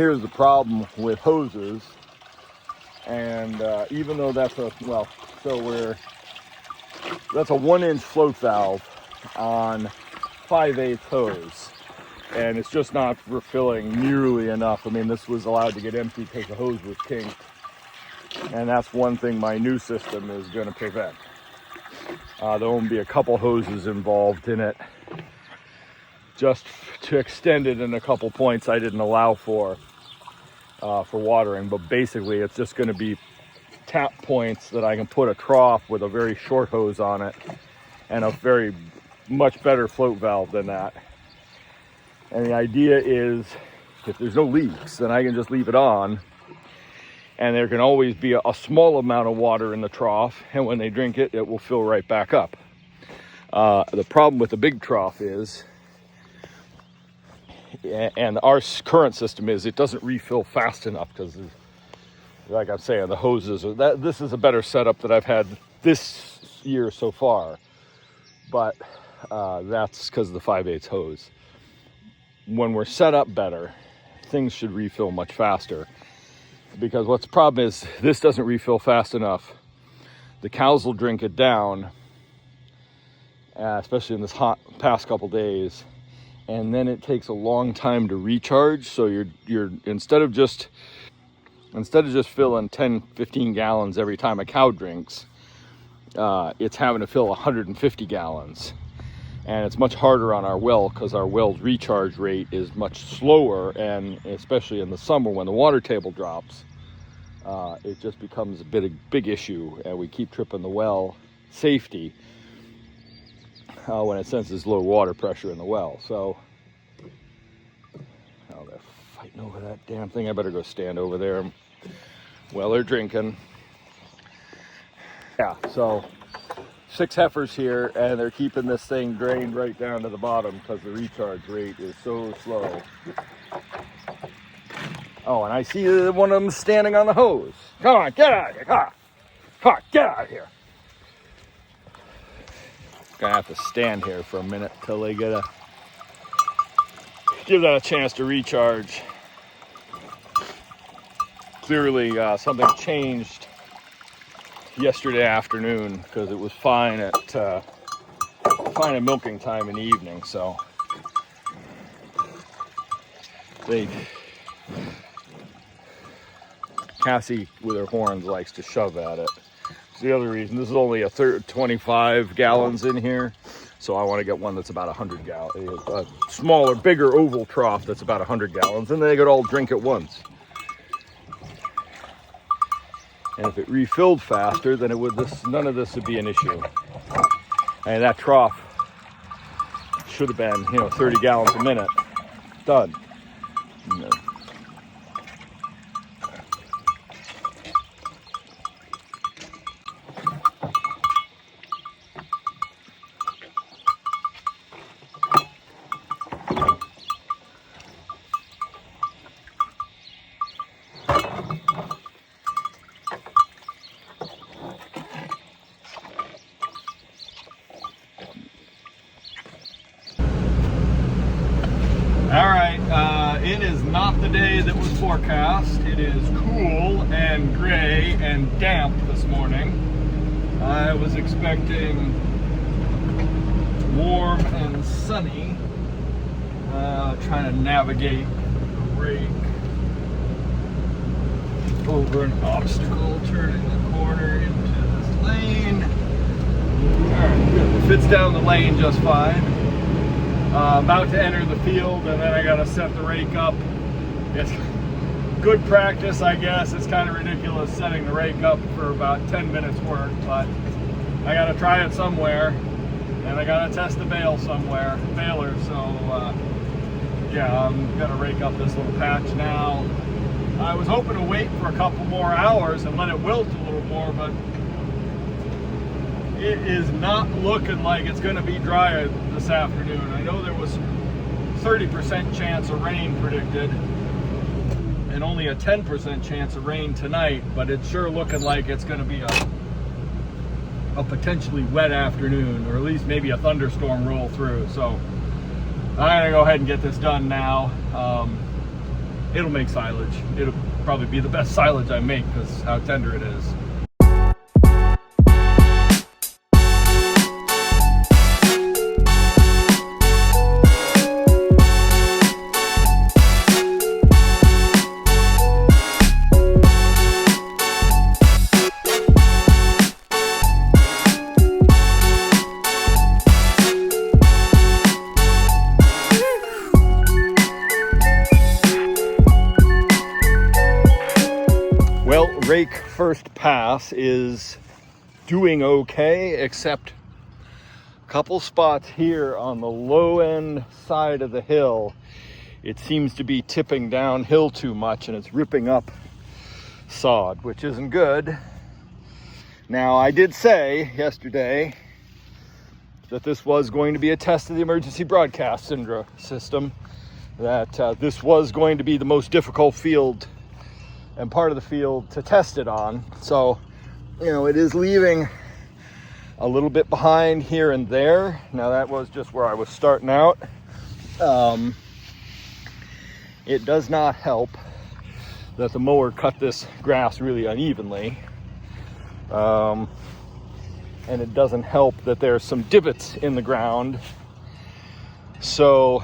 here's the problem with hoses. And even though that's a, well, so that's a 1-inch float valve on 5/8 hose. And it's just not refilling nearly enough. I mean, this was allowed to get empty because the hose was kinked. And that's one thing my new system is going to prevent. There will be a couple hoses involved in it, just to extend it in a couple points I didn't allow for watering. But basically, it's just going to be tap points that I can put a trough with a very short hose on it and a very much better float valve than that. And the idea is, if there's no leaks, then I can just leave it on, and there can always be a small amount of water in the trough, and when they drink it, it will fill right back up. The problem with the big trough is, and our current system is, it doesn't refill fast enough because, like I'm saying, the hoses are, this is a better setup that I've had this year so far, but that's because of the 5/8 hose. When we're set up better, things should refill much faster, because what's the problem is, this doesn't refill fast enough. The cows will drink it down, especially in this hot past couple days, and then it takes a long time to recharge. So you're instead of just filling 10-15 gallons every time a cow drinks, it's having to fill 150 gallons. And it's much harder on our well because our well's recharge rate is much slower, and especially in the summer when the water table drops, it just becomes a big issue, and we keep tripping the well safety when it senses low water pressure in the well. So, oh, they're fighting over that damn thing. I better go stand over there. Well, they're drinking. Yeah, so 6 heifers here, and they're keeping this thing drained right down to the bottom because the recharge rate is so slow. Oh, and I see one of them standing on the hose. Come on, get out of here. Come on, get out of here. Gonna have to stand here for a minute till they give that a chance to recharge. Clearly, something changed yesterday afternoon, because it was fine at milking time in the evening. So Cassie with her horns likes to shove at it. It's the other reason. This is only 25 gallons in here, so I want to get one that's about 100 gallons, a smaller, bigger oval trough that's about 100 gallons, and they could all drink at once. And if it refilled faster, then none of this would be an issue. And that trough should have been, 30 gallons a minute. Done. It is not the day that was forecast. It is cool and gray and damp this morning. I was expecting warm and sunny. Trying to navigate the rake over an obstacle, turning the corner into this lane. Alright, good. It fits down the lane just fine. About to enter the field, and then I gotta set the rake up. It's good practice, I guess. It's kind of ridiculous setting the rake up for about 10 minutes work, but I gotta try it somewhere, and I gotta test the baler. So yeah, I'm gonna rake up this little patch now. I was hoping to wait for a couple more hours and let it wilt a little more, but it is not looking like it's going to be dry this afternoon. I know there was 30% chance of rain predicted and only a 10% chance of rain tonight, but it's sure looking like it's going to be a potentially wet afternoon, or at least maybe a thunderstorm roll through. So I'm going to go ahead and get this done now. it'll make silage. It'll probably be the best silage I make because how tender it is. Well, rake first pass is doing okay, except a couple spots here on the low end side of the hill. It seems to be tipping downhill too much and it's ripping up sod, which isn't good. Now, I did say yesterday that this was going to be a test of the emergency broadcast system, that this was going to be the most difficult field and part of the field to test it on. So, you know, it is leaving a little bit behind here and there. Now, that was just where I was starting out. It does not help that the mower cut this grass really unevenly. And it doesn't help that there's some divots in the ground. So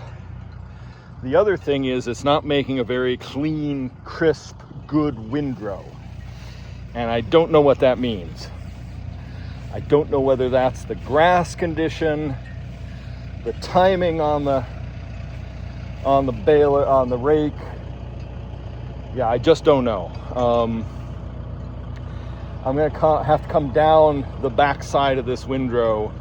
the other thing is it's not making a very clean, crisp, good windrow. And I don't know what that means. I don't know whether that's the grass condition, the timing on the baler, on the rake. Yeah, I just don't know. I'm gonna have to come down the back side of this windrow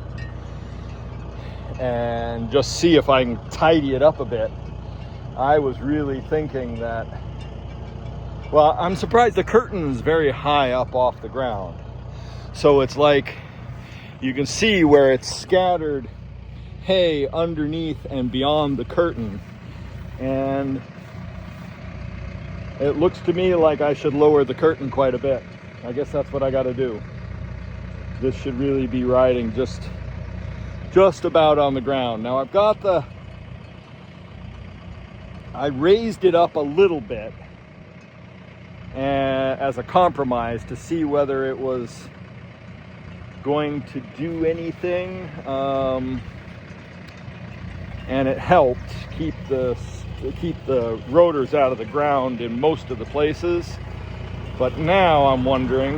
and just see if I can tidy it up a bit. I was really thinking that, well, I'm surprised the curtain's very high up off the ground. So it's like you can see where it's scattered hay underneath and beyond the curtain. And it looks to me like I should lower the curtain quite a bit. I guess that's what I got to do. This should really be riding just about on the ground. Now I've got I raised it up a little bit as a compromise to see whether it was going to do anything, and it helped keep the rotors out of the ground in most of the places. But now I'm wondering,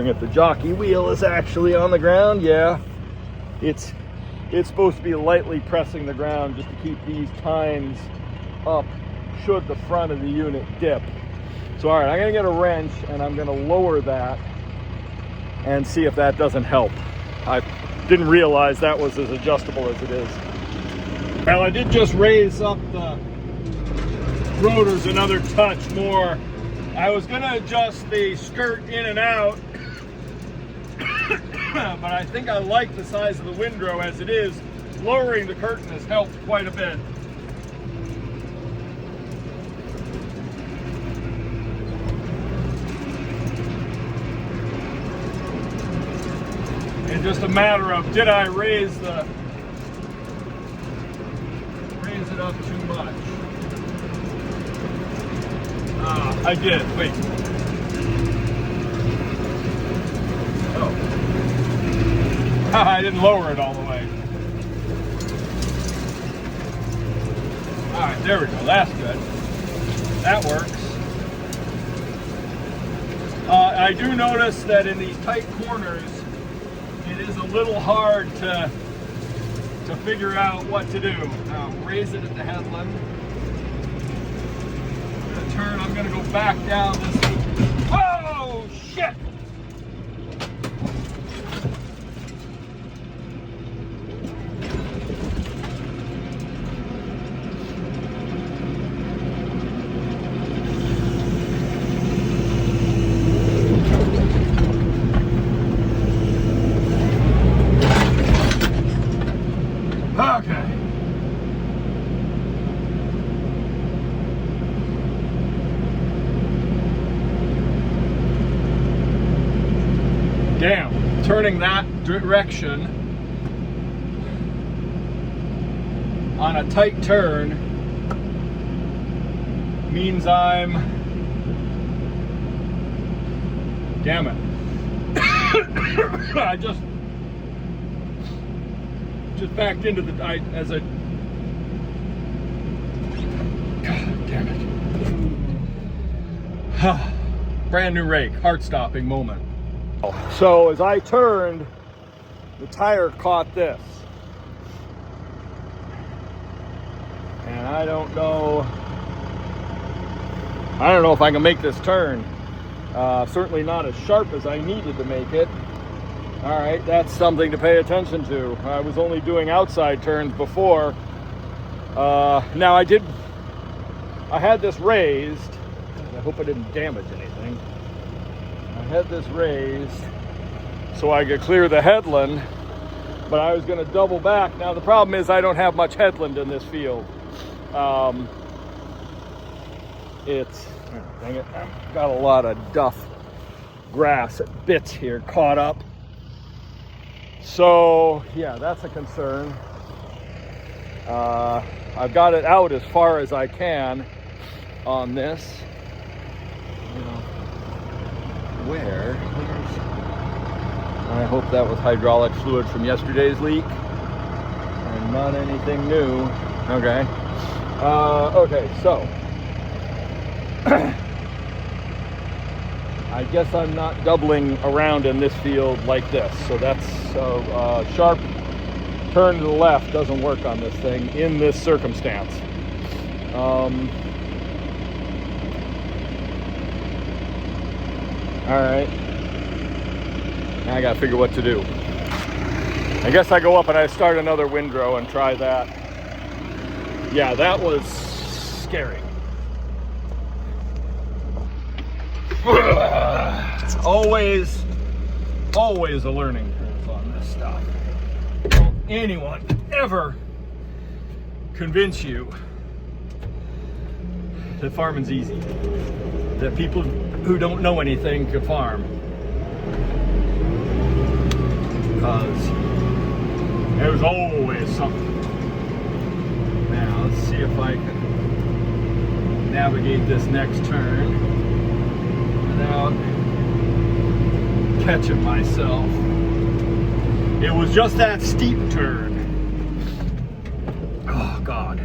if the jockey wheel is actually on the ground. Yeah, it's supposed to be lightly pressing the ground just to keep these tines up should the front of the unit dip. So all right, I'm gonna get a wrench and I'm gonna lower that and see if that doesn't help. I didn't realize that was as adjustable as it is. Well, I did just raise up the rotors another touch more. I was gonna adjust the skirt in and out, but I think I like the size of the windrow as it is. Lowering the curtain has helped quite a bit. And just a matter of, did I raise it up too much? I did. Wait. Oh. I didn't lower it all the way. All right, there we go. That's good. That works. I do notice that in these tight corners, it is a little hard to figure out what to do. Now, raise it at the headland. Turn, I'm gonna go back down this. Oh shit! Okay. Damn, turning that direction on a tight turn means I'm, damn it. I just backed into the, as I, God damn it. Brand new rake, heart-stopping moment. So as I turned, the tire caught this. And I don't know if I can make this turn. Certainly not as sharp as I needed to make it. All right, that's something to pay attention to. I was only doing outside turns before. Now I had this raised. I hope I didn't damage anything. I had this raised so I could clear the headland, but I was gonna double back. Now the problem is I don't have much headland in this field. Dang it, I've got a lot of duff grass at bits here caught up. So yeah, that's a concern. I've got it out as far as I can on this. You know, I hope that was hydraulic fluid from yesterday's leak and not anything new. Okay. Okay, so I guess I'm not doubling around in this field like this. So that's a sharp turn to the left doesn't work on this thing in this circumstance. All right. Now I gotta figure what to do. I guess I go up and I start another windrow and try that. Yeah, that was scary. Always a learning curve on this stuff. Don't anyone ever convince you that farming's easy. That people who don't know anything can farm. Because there's always something. Now, let's see if I can navigate this next turn without catching myself. It was just that steep turn. Oh, God.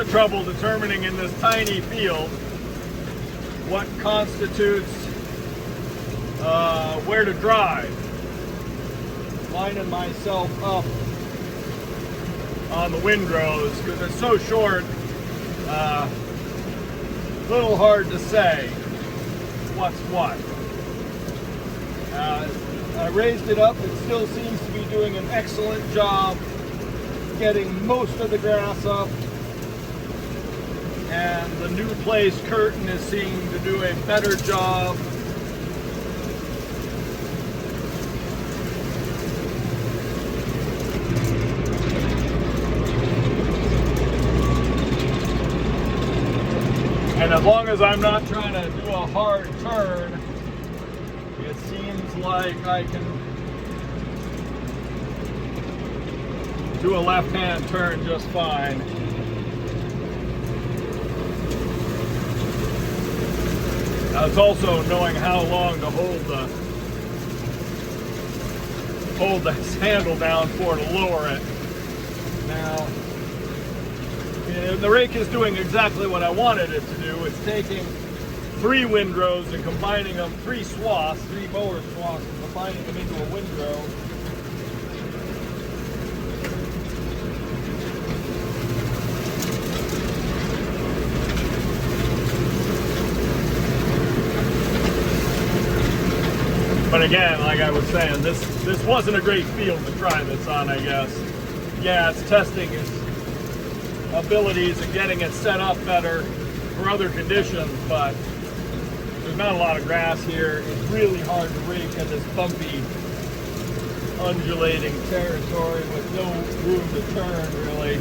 Trouble determining in this tiny field what constitutes where to drive. Lining myself up on the windrows because they're so short, a little hard to say what's what. I raised it up. It still seems to be doing an excellent job getting most of the grass up. And the new place curtain is seeming to do a better job. And as long as I'm not trying to do a hard turn, it seems like I can do a left-hand turn just fine. Now it's also knowing how long to hold this handle down for to lower it. Now, the rake is doing exactly what I wanted it to do. It's taking 3 windrows and combining them, 3 swaths, 3 mower swaths, and combining them into a windrow. But again, like I was saying, this wasn't a great field to try this on, I guess. Yeah, its testing is abilities and getting it set up better for other conditions, but there's not a lot of grass here. It's really hard to rake in this bumpy, undulating territory with no room to turn, really.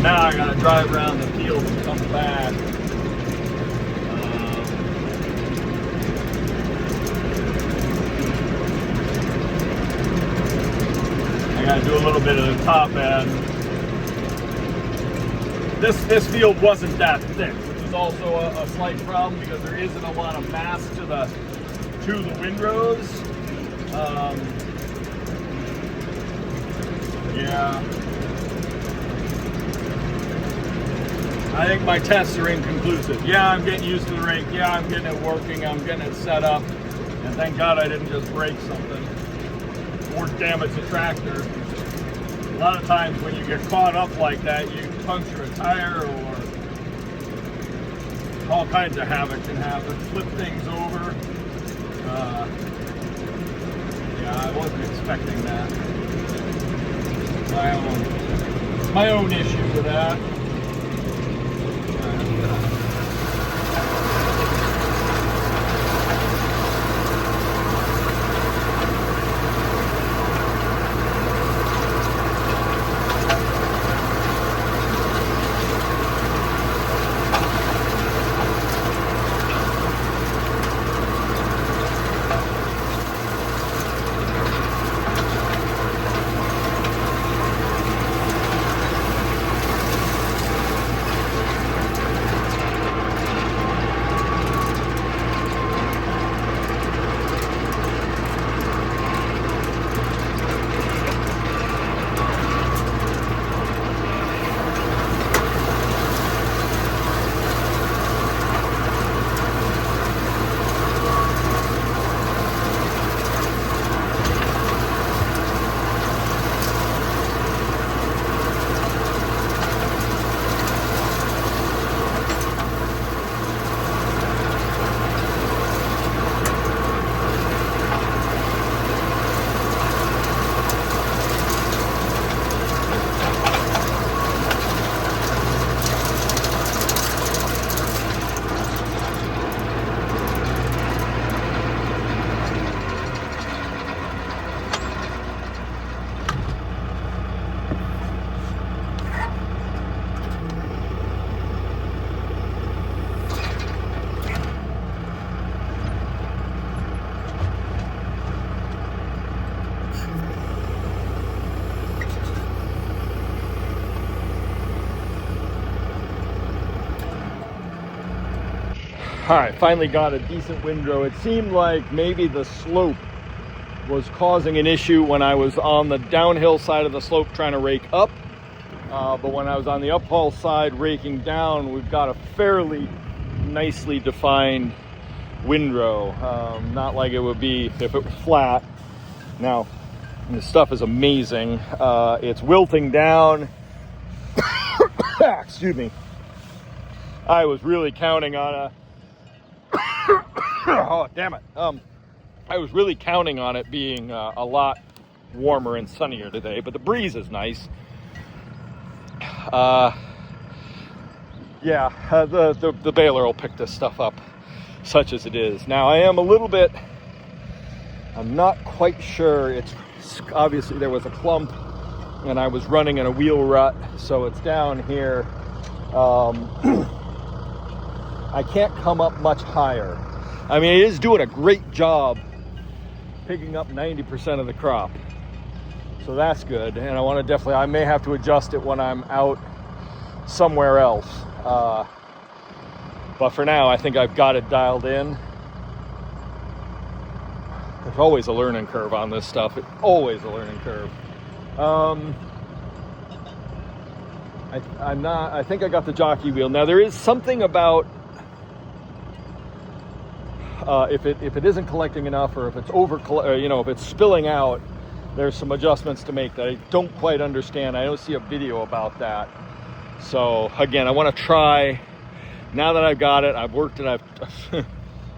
Now I gotta drive around the field and come back. I gotta do a little bit of the top end. This field wasn't that thick, which is also a slight problem because there isn't a lot of mass to the windrows. Yeah. I think my tests are inconclusive. Yeah, I'm getting used to the rake. Yeah, I'm getting it working. I'm getting it set up. And thank God I didn't just break something or damage the tractor. A lot of times when you get caught up like that, you puncture a tire or all kinds of havoc can happen. Flip things over. Yeah, I wasn't expecting that. My own issue with that. All right, finally got a decent windrow. It seemed like maybe the slope was causing an issue when I was on the downhill side of the slope trying to rake up. But when I was on the uphill side raking down, we've got a fairly nicely defined windrow. Not like it would be if it was flat. Now, this stuff is amazing. It's wilting down. Excuse me. I was really counting on a oh, damn it. I was really counting on it being a lot warmer and sunnier today, but the breeze is nice. Yeah, the baler will pick this stuff up, such as it is. Now, I am a little bit, I'm not quite sure. It's obviously there was a clump and I was running in a wheel rut, so it's down here. I can't come up much higher. I mean, it is doing a great job picking up 90% of the crop. So that's good. And I want to definitely, I may have to adjust it when I'm out somewhere else. But for now, I think I've got it dialed in. There's always a learning curve on this stuff. It's always a learning curve. I think I got the jockey wheel. Now there is something about, if it isn't collecting enough, or if it's if it's spilling out, there's some adjustments to make that I don't quite understand. I don't see a video about that. So again, I want to try, now that I've got it, I've worked it, I've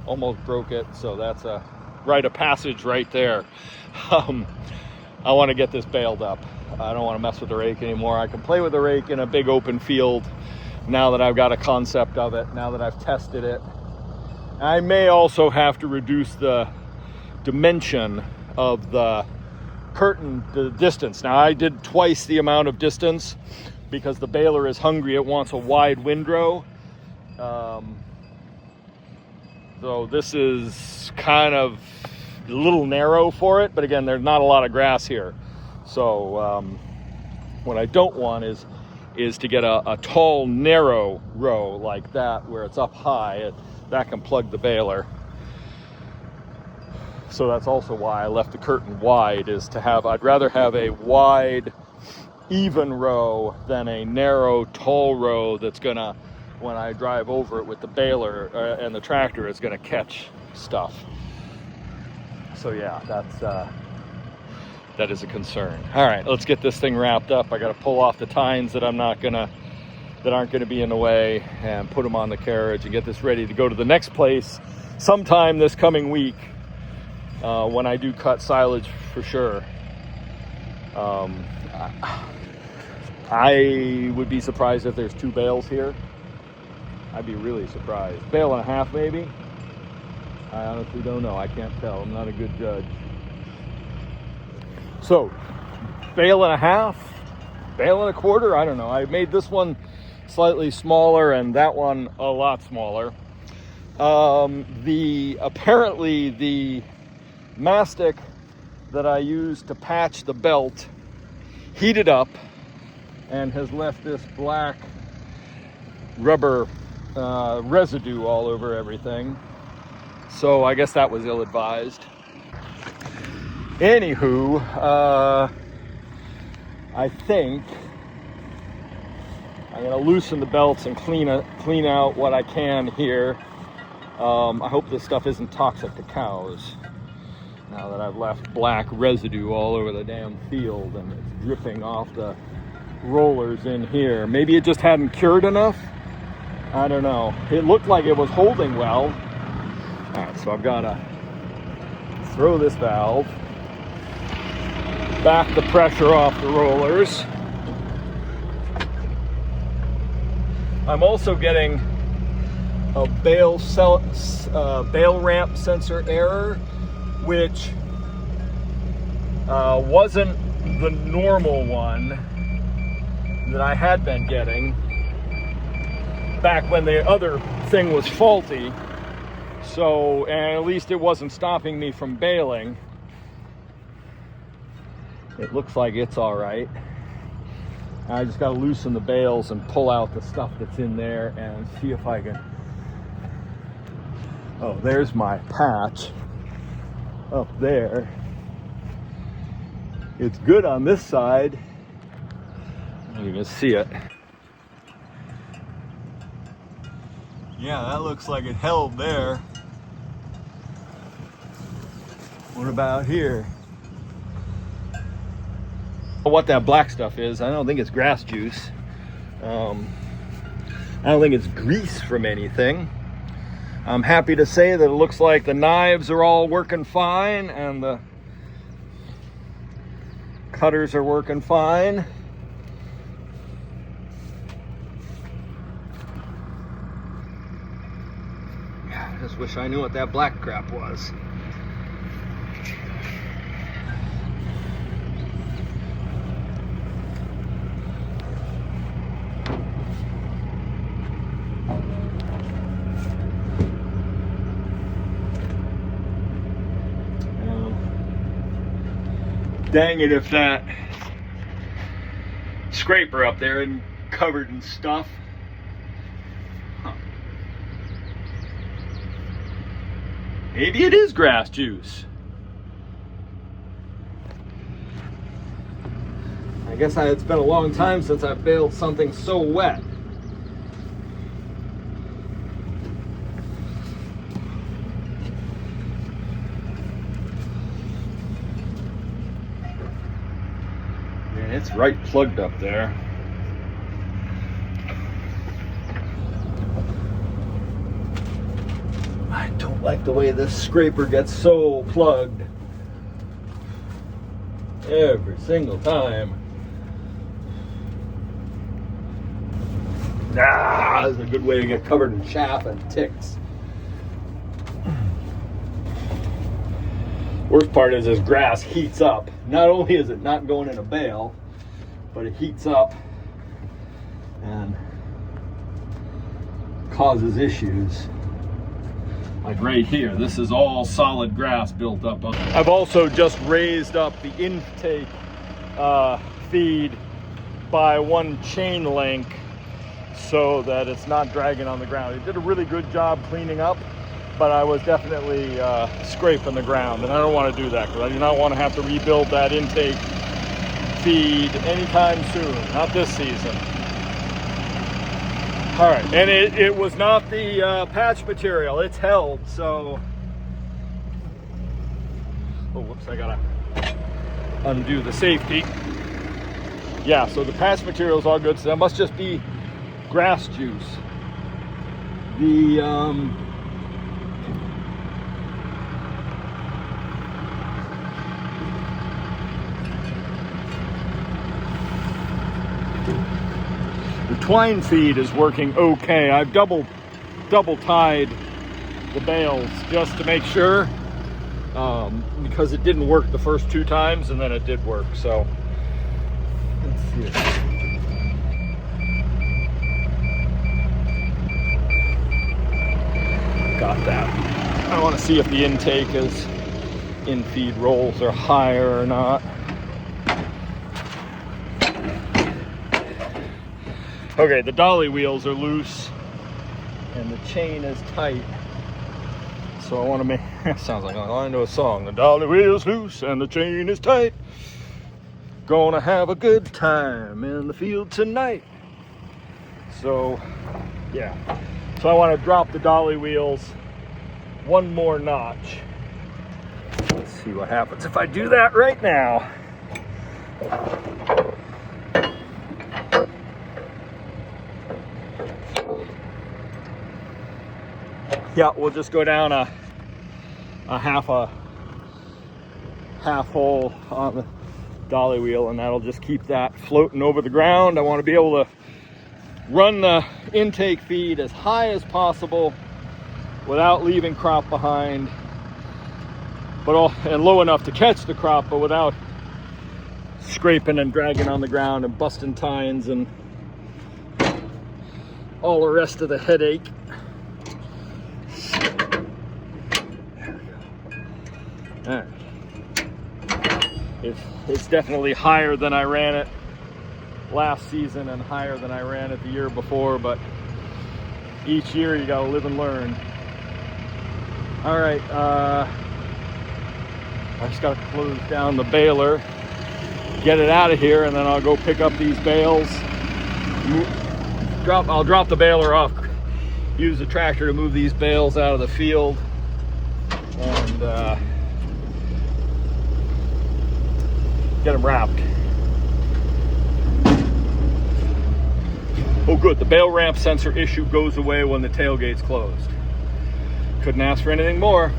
almost broke it. So that's a rite of passage right there. I want to get this baled up. I don't want to mess with the rake anymore. I can play with the rake in a big open field now that I've got a concept of it, now that I've tested it. I may also have to reduce the dimension of the curtain, the distance. Now I did twice the amount of distance because the baler is hungry. It wants a wide windrow. So this is kind of a little narrow for it, but again, there's not a lot of grass here. So what I don't want is to get a tall, narrow row like that where it's up high. That can plug the baler. So that's also why I left the curtain wide, is to have, I'd rather have a wide, even row than a narrow, tall row that's gonna, when I drive over it with the baler and the tractor, it's gonna catch stuff. So yeah, that is a concern. All right, let's get this thing wrapped up. I got to pull off the tines that aren't gonna be in the way, and put them on the carriage and get this ready to go to the next place sometime this coming week, when I do cut silage for sure. I would be surprised if there's 2 bales here. I'd be really surprised. Bale and a half maybe. I honestly don't know. I can't tell. I'm not a good judge. So, bale and a half, bale and a quarter, I don't know. I made this one slightly smaller and that one a lot smaller. Apparently the mastic that I used to patch the belt heated up and has left this black rubber residue all over everything. So I guess that was ill-advised. Anywho, I think I'm gonna loosen the belts and clean out what I can here. I hope this stuff isn't toxic to cows, now that I've left black residue all over the damn field and it's dripping off the rollers in here. Maybe it just hadn't cured enough. I don't know. It looked like it was holding well. All right, so I've got to throw this valve, back the pressure off the rollers. I'm also getting a bale ramp sensor error, which wasn't the normal one that I had been getting back when the other thing was faulty. So, and at least it wasn't stopping me from baling. It looks like it's all right. I just got to loosen the bales and pull out the stuff that's in there and see if I can. Oh, there's my patch up there. It's good on this side. You can see it. Yeah, that looks like it held there. What about here? What that black stuff is, I don't think it's grass juice. I don't think it's grease from anything. I'm happy to say that it looks like the knives are all working fine and the cutters are working fine. I just wish I knew what that black crap was. Dang it if that scraper up there isn't covered in stuff. Huh. Maybe it is grass juice. I guess it's been a long time since I've baled something so wet. It's right plugged up there. I don't like the way this scraper gets so plugged every single time. That's a good way to get covered in chaff and ticks. Worst part is as grass heats up, not only is it not going in a bale, but it heats up and causes issues. Like right here, this is all solid grass built up. I've also just raised up the intake feed by 1 chain link so that it's not dragging on the ground. It did a really good job cleaning up, but I was definitely scraping the ground, and I don't want to do that because I do not want to have to rebuild that intake feed anytime soon, not this season. All right, and it was not the patch material, it's held, so. Oh, whoops, I gotta undo the safety. Yeah, so the patch material is all good, so that must just be grass juice. The twine feed is working okay. I've double tied the bales just to make sure, because it didn't work the first 2 times and then it did work. So let's see. Got that. I want to see if the intake is in feed rolls are higher or not. Okay, the dolly wheels are loose and the chain is tight. So I want to make, sounds like a line to a song. The dolly wheel's loose and the chain is tight. Gonna have a good time in the field tonight. So, yeah. So I want to drop the dolly wheels 1 more notch. Let's see what happens if I do that right now. Yeah, we'll just go down a half hole on the dolly wheel, and that'll just keep that floating over the ground. I want to be able to run the intake feed as high as possible without leaving crop behind, and low enough to catch the crop, but without scraping and dragging on the ground and busting tines and all the rest of the headache. All right. It's definitely higher than I ran it last season and higher than I ran it the year before, but each year you gotta live and learn. All right, I just gotta close down the baler, get it out of here, and then I'll go pick up these bales. I'll drop the baler off, use the tractor to move these bales out of the field, and get them wrapped. Oh good, the bale ramp sensor issue goes away when the tailgate's closed. Couldn't ask for anything more.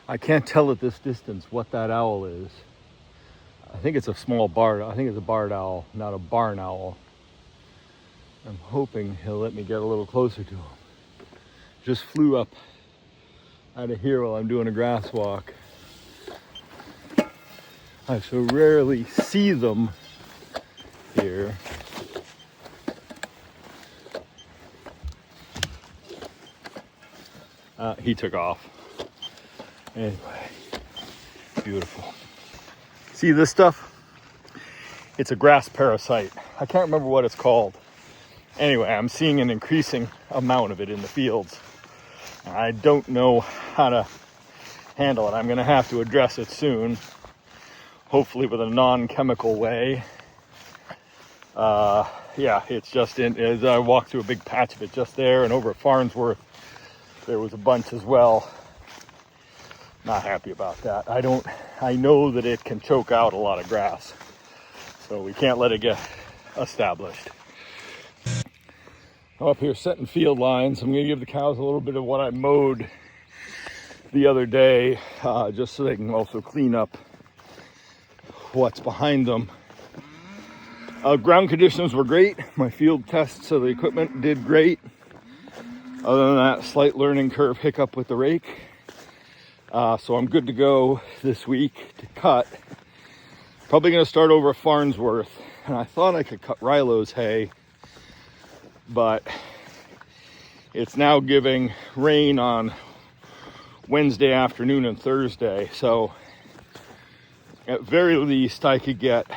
I can't tell at this distance what that owl is. I think it's a small barred. I think it's a barred owl, not a barn owl. I'm hoping he'll let me get a little closer to him. Just flew up out of here while I'm doing a grass walk. I so rarely see them here. He took off. Anyway, beautiful. See this stuff? It's a grass parasite. I can't remember what it's called. Anyway, I'm seeing an increasing amount of it in the fields. I don't know how to handle it. I'm gonna have to address it soon. hopefully with a non-chemical way. Yeah, it's just as I walked through a big patch of it just there, and over at Farnsworth there was a bunch as well. Not happy about that. I know that it can choke out a lot of grass, so we can't let it get established. I'm up here setting field lines. I'm going to give the cows a little bit of what I mowed the other day, just so they can also clean up what's behind them. Ground conditions were great. My field tests of the equipment did great. Other than that, slight learning curve hiccup with the rake. So I'm good to go this week to cut. Probably going to start over at Farnsworth. And I thought I could cut Rilo's hay, but it's now giving rain on Wednesday afternoon and Thursday. So at very least, I could get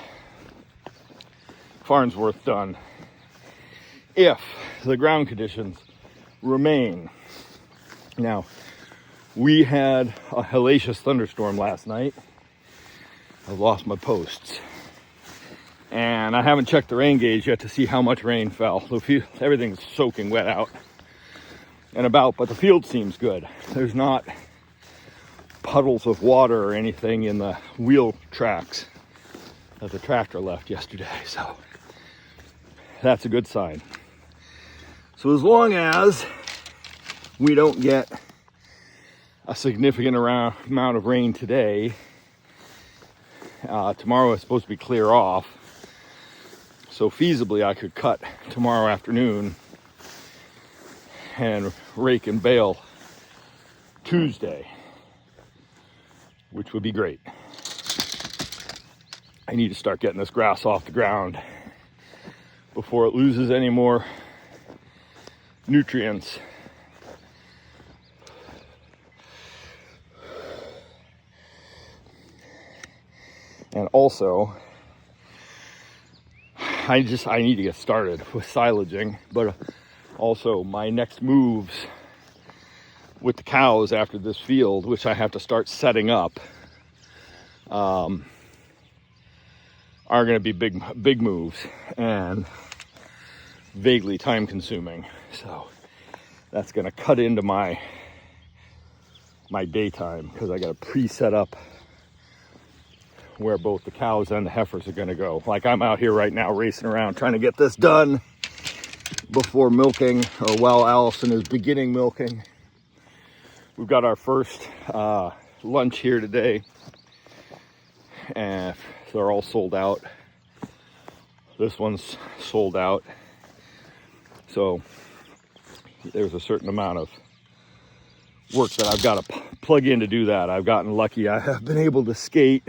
Farnsworth done if the ground conditions remain. Now, we had a hellacious thunderstorm last night. I lost my posts, and I haven't checked the rain gauge yet to see how much rain fell. Everything's soaking wet out and about, but the field seems good. There's not puddles of water or anything in the wheel tracks that the tractor left yesterday, so that's a good sign. So as long as we don't get a significant amount of rain today, tomorrow is supposed to be clear off, so feasibly I could cut tomorrow afternoon and rake and bale Tuesday, which would be great. I need to start getting this grass off the ground before it loses any more nutrients. And also, I need to get started with silaging, but also my next moves with the cows after this field, which I have to start setting up, are going to be big moves and vaguely time consuming. So that's going to cut into my daytime, because I got to pre-set up where both the cows and the heifers are going to go. Like, I'm out here right now racing around trying to get this done before milking, or while Allison is beginning milking. We've got our first lunch here today, and they're all sold out. This one's sold out. So there's a certain amount of work that I've got to plug in to do that. I've gotten lucky. I have been able to skate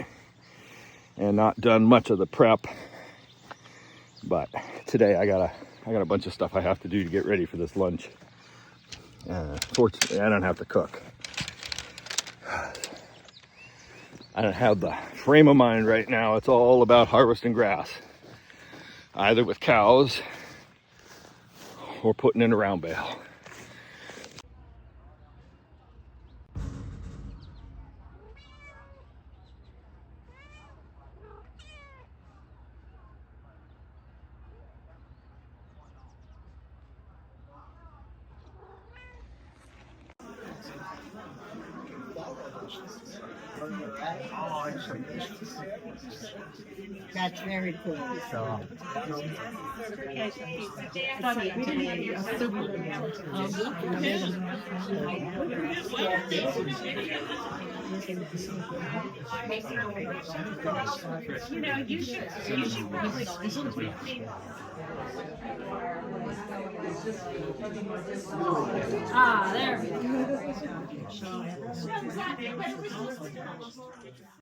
and not done much of the prep, but today I got a bunch of stuff I have to do to get ready for this lunch. Fortunately, I don't have to cook. I don't have the frame of mind right now. It's all about harvesting grass, either with cows or putting in a round bale. That's very cool. Ah, there we go.